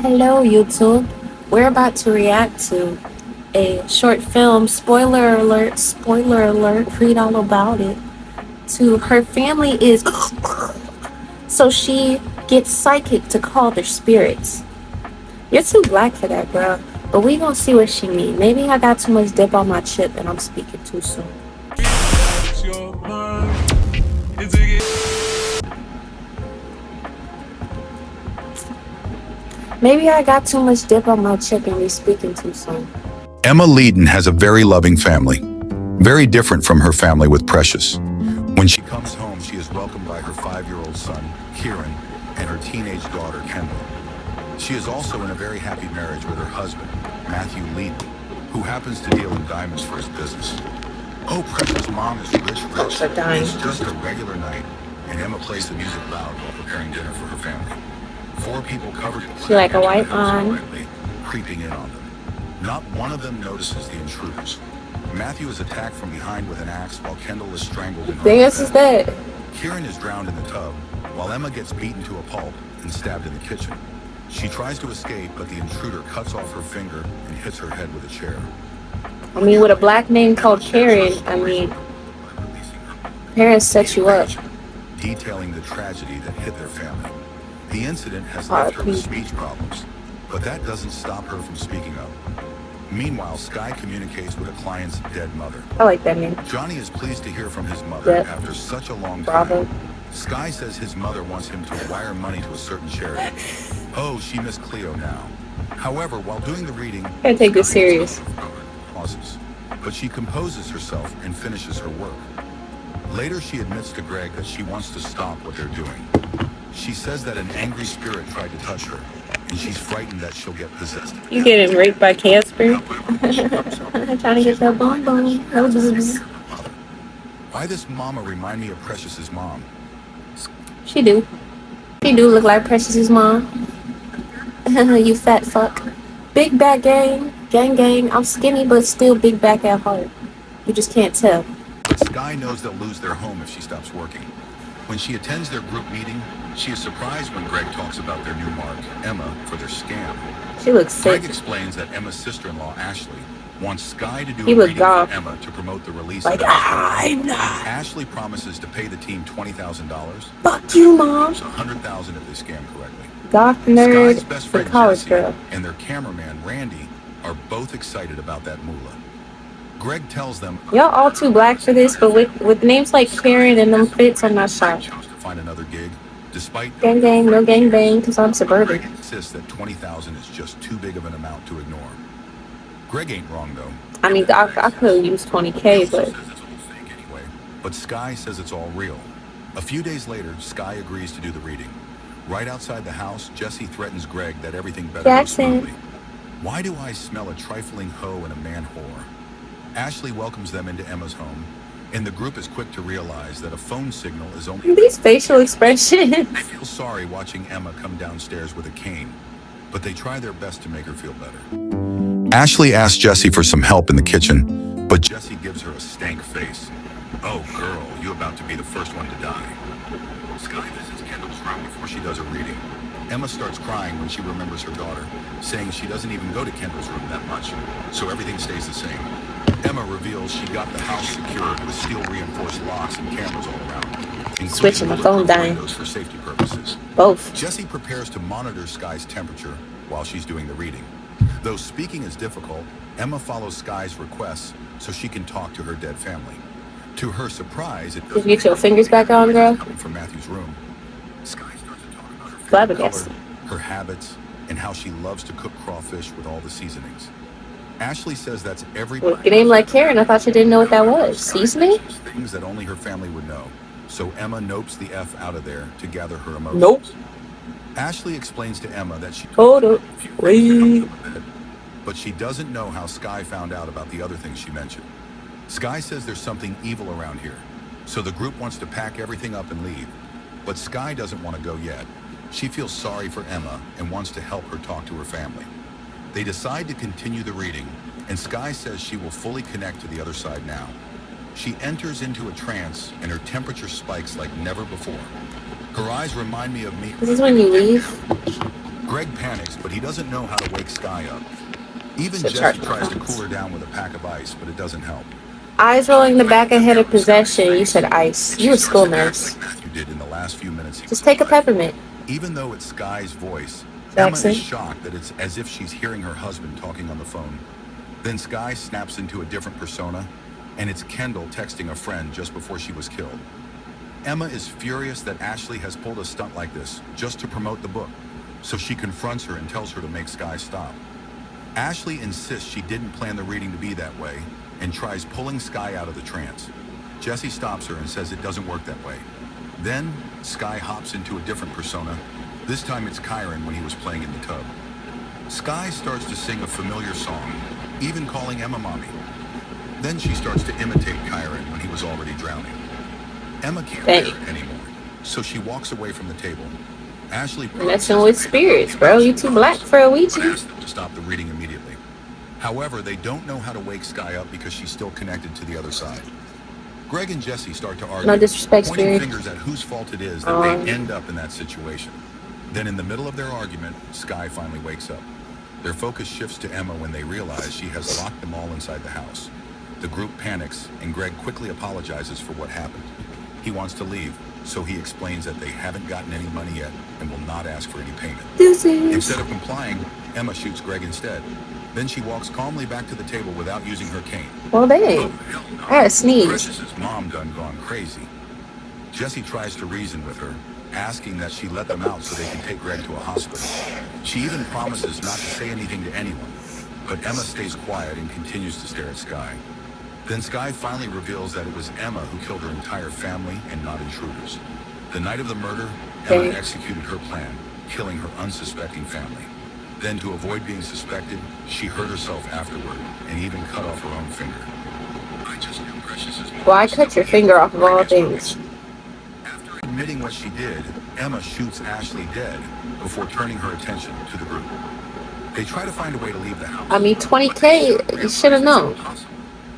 Hello, YouTube. We're about to react to a short film. Spoiler alert, read all about it. To her family is so she gets psychic to call their spirits. You're too black for that, girl. But we gonna see what she mean. Maybe I got too much dip on my chip and I'm speaking too soon. Maybe I got too much dip on my chip and we speaking too soon. Emma Leeden has a very loving family, very different from her family with Precious. When she comes home, she is welcomed by her 5-year-old son, Kieran, and her teenage daughter, Kendall. She is also in a very happy marriage with her husband, Matthew Leeden, who happens to deal in diamonds for his business. Oh, Precious' mom is rich. It's just a regular night, and Emma plays the music loud while preparing dinner for her family. 4 people covered in She like a white on. Creeping in on them. Not one of them notices the intruders. Matthew is attacked from behind with an axe while Kendall is strangled in her This is that. Kieran is drowned in the tub, while Emma gets beaten to a pulp and stabbed in the kitchen. She tries to escape, but the intruder cuts off her finger and hits her head with a chair. I mean, with a black name called Karen, parents set you up. Detailing the tragedy that hit their family. The incident has left her with speech problems, but that doesn't stop her from speaking up. Meanwhile, Sky communicates with a client's dead mother. I like that name. Johnny is pleased to hear from his mother after such a long time. Bravo. Sky says his mother wants him to wire money to a certain charity. Oh, she missed Cleo now. However, while doing the reading, Gotta take this serious. Pauses, but she composes herself and finishes her work. Later, she admits to Greg that she wants to stop what they're doing. She says that an angry spirit tried to touch her, and she's frightened that she'll get possessed. You getting raped by Casper? Trying to get that boom boom. Why this mama remind me of Precious's mom? She do. She do look like Precious's mom. You fat fuck. Big back gang. Gang. I'm skinny but still big back at heart. You just can't tell. But Sky knows they'll lose their home if she stops working. When she attends their group meeting, she is surprised when Greg talks about their new mark, Emma, for their scam. She looks sick. Greg explains that Emma's sister-in-law, Ashley, wants Sky to do a reading for Emma to promote the release of I'm not. Ashley promises to pay the team $20,000. Fuck you, Mom. $100,000 if they scam correctly. Goth nerd Sky's best and friend college Jesse girl. and their cameraman, Randy, are both excited about that moolah. Greg tells them, Y'all all too black for this, but with names like Karen and them fits, I'm not shocked. to find another gig, despite Gang, no gang bang, because I'm suburban. Greg insists that $20,000 is just too big of an amount to ignore. Greg ain't wrong though. I mean, I could use 20K, but Anyway, but Sky says it's all real. A few days later, Sky agrees to do the reading. Right outside the house, Jesse threatens Greg that everything better go smoothly. Why do I smell a trifling hoe and a man whore? Ashley welcomes them into Emma's home, and the group is quick to realize that a phone signal is only... these facial expressions. They feel sorry watching Emma come downstairs with a cane, but they try their best to make her feel better. Ashley asks Jesse for some help in the kitchen, but Jesse gives her a stank face. Oh, girl, you about to be the first one to die. Sky visits Kendall's room before she does her reading. Emma starts crying when she remembers her daughter, saying she doesn't even go to Kendall's room that much, so everything stays the same. Emma reveals she got the house secured with steel-reinforced locks and cameras all around. Switching my phone dying. For safety purposes. Both. Jesse prepares to monitor Sky's temperature while she's doing the reading. Though speaking is difficult, Emma follows Sky's requests so she can talk to her dead family. To her surprise, it Did you get your fingers back on, girl? from Matthew's room. Sky starts to talk about her Flabbergasted. color, her habits, and how she loves to cook crawfish with all the seasonings. Ashley says that's everybody. With a name like Karen, I thought you didn't know what that was. Seasoning? Things that only her family would know. So Emma nopes the F out of there to gather her emotions. Nope. Ashley explains to Emma that she Hold up. Wait. but she doesn't know how Sky found out about the other things she mentioned. Sky says there's something evil around here, so the group wants to pack everything up and leave. But Sky doesn't want to go yet. She feels sorry for Emma and wants to help her talk to her family. They decide to continue the reading, and Sky says she will fully connect to the other side now. She enters into a trance, and her temperature spikes like never before. Her eyes remind me of me. This is when you leave? Greg panics, but he doesn't know how to wake Sky up. Even Should Jesse charge my tries to cool phones. her down with a pack of ice, but it doesn't help. Eyes rolling the back ahead of possession. You said ice. You a school nurse. Matthew did in the last few minutes he was Just take a alive. peppermint, Even though it's Sky's voice, Emma is Jackson. shocked that it's as if she's hearing her husband talking on the phone. Then Sky snaps into a different persona, and it's Kendall texting a friend just before she was killed. Emma is furious that Ashley has pulled a stunt like this just to promote the book, so she confronts her and tells her to make Sky stop. Ashley insists she didn't plan the reading to be that way and tries pulling Sky out of the trance. Jesse stops her and says it doesn't work that way. Then, Sky hops into a different persona. This time it's Kyron when he was playing in the tub. Sky starts to sing a familiar song, even calling Emma mommy. Then she starts to imitate Kyron when he was already drowning. Emma can't bear Dang. it anymore, so she walks away from the table. Ashley Messing with spirits, bro. You too black for a Ouija. asks them to stop the reading immediately. However, they don't know how to wake Sky up because she's still connected to the other side. Greg and Jesse start to argue, No disrespect, pointing spirit. fingers at whose fault it is that they end up in that situation. Then in the middle of their argument, Sky finally wakes up. Their focus shifts to Emma when they realize she has locked them all inside the house. The group panics, and Greg quickly apologizes for what happened. He wants to leave, so he explains that they haven't gotten any money yet and will not ask for any payment. Instead of complying, Emma shoots Greg instead. Then she walks calmly back to the table without using her cane. Well, dang. Hell no. I had a sneeze. Precious' mom done gone crazy. Jesse tries to reason with her, asking that she let them out so they can take Greg to a hospital. She even promises not to say anything to anyone, but Emma stays quiet and continues to stare at Sky. Then Sky finally reveals that it was Emma who killed her entire family and not intruders. The night of the murder, Emma Dang. executed her plan, killing her unsuspecting family. Then, to avoid being suspected, she hurt herself afterward and even cut off her own finger. I just knew Precious's mom. Why cut your finger off of all things? After admitting what she did, Emma shoots Ashley dead before turning her attention to the group. They try to find a way to leave the house. I mean, 20K, you should have known.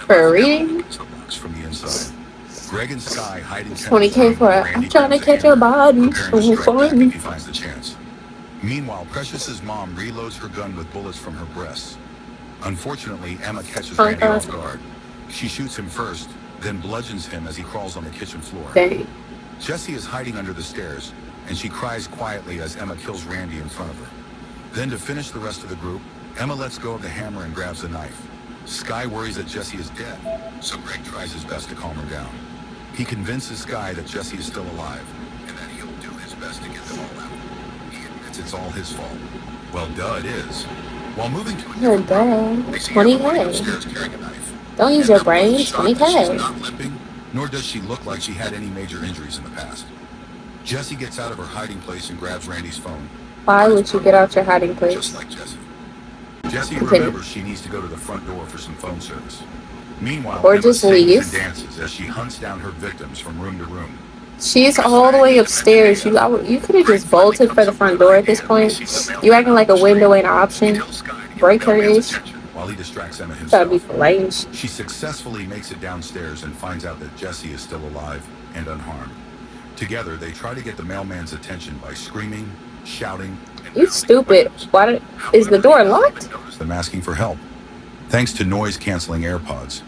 For a reading? From the inside. Greg and Sky hide in 20K for a, I'm trying to catch your body. So fun. He finds the chance. Meanwhile, Precious's mom reloads her gun with bullets from her breasts. Unfortunately, Emma catches Randy off guard. She shoots him first, then bludgeons him as he crawls on the kitchen floor. Dang. Jesse is hiding under the stairs, and she cries quietly as Emma kills Randy in front of her. Then to finish the rest of the group, Emma lets go of the hammer and grabs the knife. Sky worries that Jesse is dead, so Greg tries his best to calm her down. He convinces Sky that Jesse is still alive, and that he'll do his best to get them all out. He admits it's all his fault. Well, duh, it is. While moving to a You're different room, dumb. they see everybody 20K. upstairs carrying a knife. Don't use your Emma brain. is shocked that she's 20K. not limping, nor does she look like she had any major injuries in the past. Jesse gets out of her hiding place and grabs Randy's phone. Why would you get out your hiding Just place? like Jesse. Jesse Continue. remembers she needs to go to the front door for some phone service. Meanwhile, Or Emma just sings leave. and dances as she hunts down her victims from room to room. She's all the way upstairs. You could have just bolted for the front door at this point. You acting like a window ain't an option. Break her ish. While he distracts Emma Gotta be himself, polite. she successfully makes it downstairs and finds out that Jesse is still alive and unharmed. Together, they try to get the mailman's attention by screaming, shouting, You stupid. Is the door locked? them asking for help. Thanks to noise-canceling AirPods.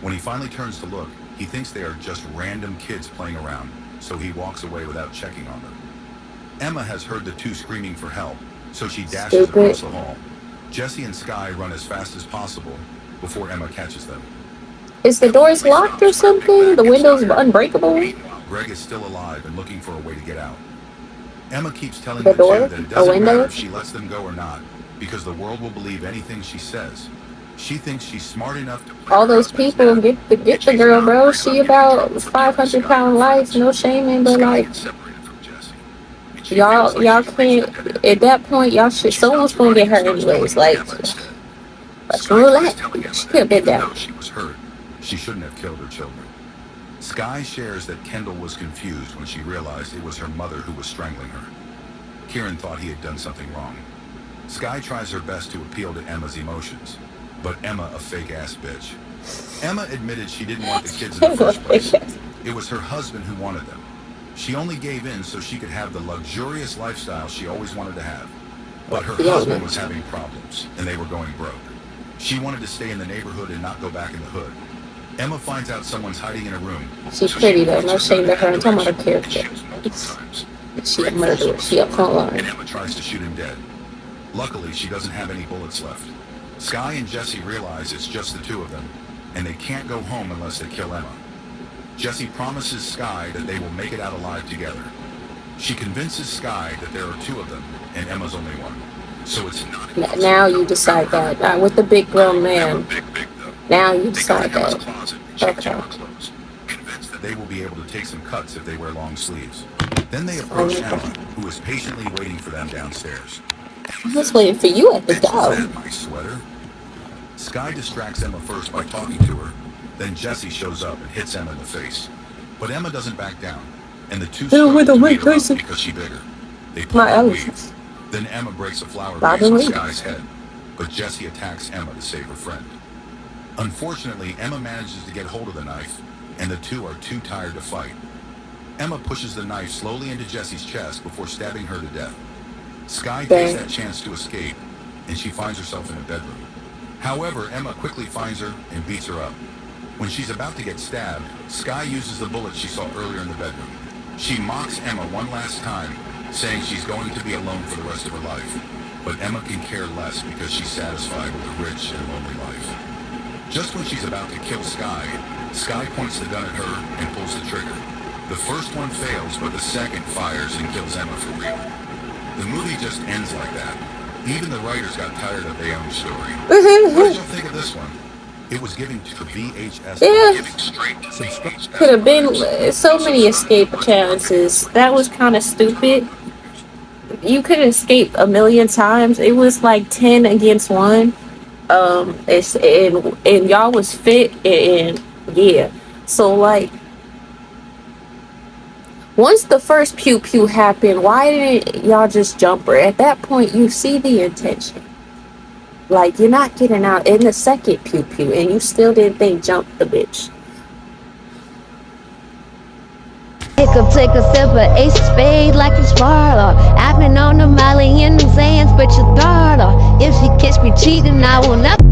When he finally turns to look, he thinks they are just random kids playing around, so he walks away without checking on them. Emma has heard the two screaming for help, so she dashes Stupid. across the hall. Jesse and Sky run as fast as possible before Emma catches them. Is the doors locked or something? The windows unbreakable? Meanwhile, Greg is still alive and looking for a way to get out. Emma keeps telling The the two door? that it A doesn't window? matter if she lets them go or not, because the world will believe anything she says. She thinks she's smart enough to play All her those husband's people death. get the girl, bro. She about 500-pound life, no shaming, but Sky like gets separated from Jesse, and she feels y'all like y'all she's wasting can't. a dead At that point, y'all should. Someone's gonna get hurt anyways. Like Russian roulette. She could have been even down. though she was hurt, she shouldn't have killed her children. Sky shares that Kendall was confused when she realized it was her mother who was strangling her. Kieran thought he had done something wrong. Sky tries her best to appeal to Emma's emotions, but Emma a fake-ass bitch. Emma admitted she didn't want the kids in the first place. It was her husband who wanted them. She only gave in so she could have the luxurious lifestyle she always wanted to have. But her husband was having problems, and they were going broke. She wanted to stay in the neighborhood and not go back in the hood. Emma finds out someone's hiding in a room. She's pretty though, no shame to her. I'm talking about her character. She a murderer, she a frontline. And Emma tries to shoot him dead. Luckily, she doesn't have any bullets left. Sky and Jesse realize it's just the two of them, and they can't go home unless they kill Emma. Jesse promises Sky that they will make it out alive together. She convinces Sky that there are two of them, and Emma's only one. So it's not... Now you decide that. Not with the big grown man. Now you decide that. Okay. Convinced that they will be able to take some cuts if they wear long sleeves. Then they approach Emma, who is patiently waiting for them downstairs. I was waiting for you at the door. Is that my sweater? Sky distracts Emma first by talking to her. Then Jesse shows up and hits Emma in the face. But Emma doesn't back down, and the two struggle to beat her up because she's bigger. They pull and weave. Then Emma breaks a flower vase on Sky's head, but Jesse attacks Emma to save her friend. Unfortunately, Emma manages to get hold of the knife, and the two are too tired to fight. Emma pushes the knife slowly into Jesse's chest before stabbing her to death. Sky takes that chance to escape, and she finds herself in a bedroom. However, Emma quickly finds her and beats her up. When she's about to get stabbed, Sky uses the bullet she saw earlier in the bedroom. She mocks Emma one last time, saying she's going to be alone for the rest of her life. But Emma can care less because she's satisfied with a rich and lonely life. Just when she's about to kill Sky, Sky points the gun at her and pulls the trigger. The first one fails, but the second fires and kills Emma for real. The movie just ends like that. Even the writers got tired of their own story. What did you think of this one? It was giving to VHS. Yeah. Could have been so many escape chances. That was kind of stupid. You could escape a million times. It was like 10 against 1. And y'all was fit and yeah. So like once the first pew pew happened, why didn't y'all just jump her? At that point, you see the intention. Like, you're not getting out in the second pew pew, and you still didn't think jump the bitch. Take a sip of ace of spade like it's Sparta. I've been on the molly in the sands, but your daughter. If she catch me cheating, I will never.